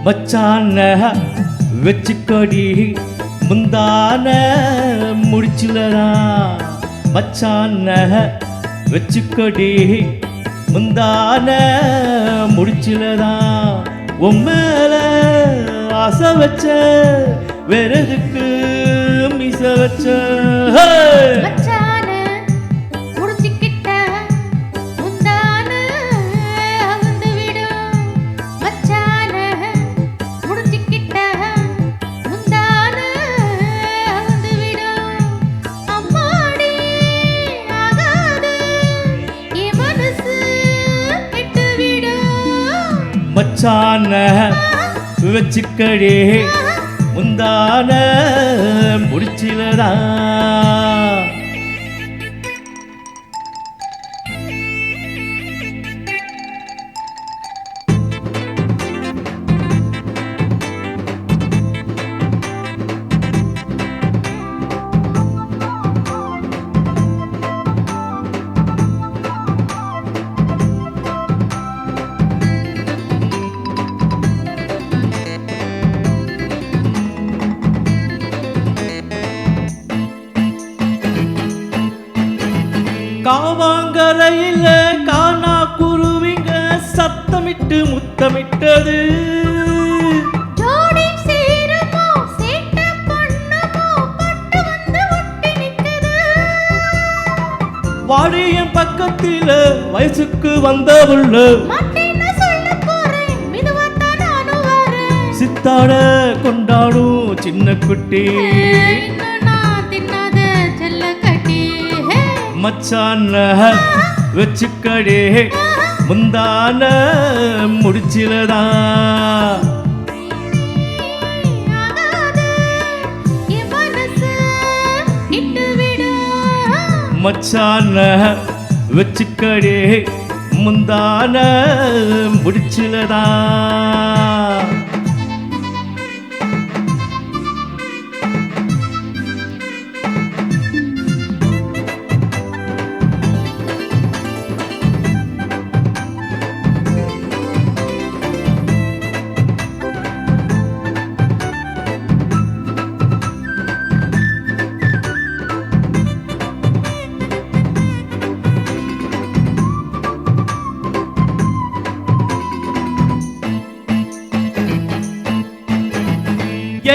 மச்சான வச்சுக்கடி முந்தான முடிச்சுலதான் மச்சான வச்சுக்கடி முந்தான முடிச்சுலதான் உம்மேல ஆசை வச்ச வேறதுக்கு மிச வச்ச மச்சான வச்சுக்கடி முந்தான முடிச்சிலதான் காவாங்கரையில காணா குருவிங்க சத்தமிட்டு முத்தமிட்டது வாடியன் பக்கத்தில வயசுக்கு வந்தவுள்ள சித்தாட கொண்டாடும் சின்ன குட்டி மச்சான வச்சுக்கடே முந்தான முடிச்சிலதான் மச்சான வச்சுக்கடே முந்தான முடிச்சிலதான்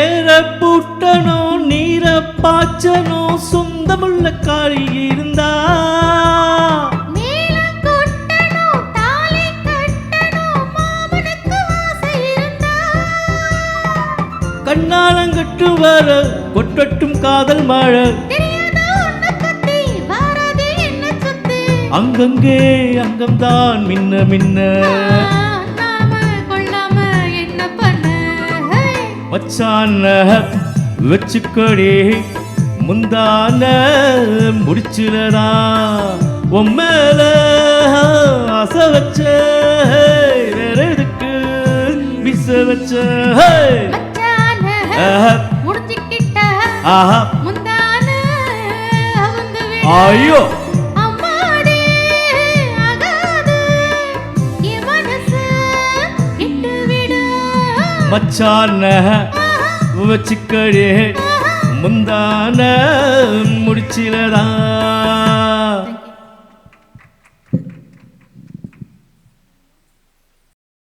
ஏற பூட்டனோ நீர பாச்சனோ சொந்தமுள்ள காரி இருந்தா கண்ணாலங்கட்டு வர கொட்டட்டும் காதல் மழை அங்கங்கே அங்கம்தான் மின்ன மின்ன மச்சான வச்சுக்கடி முந்தான முடிச்சுலதான் உம்மேல ஆசை வச்ச வேற எதுக்கு விச வச்ச ஐயோ மச்சான வச்சுக்கடே முந்தான முடிச்சிலதான்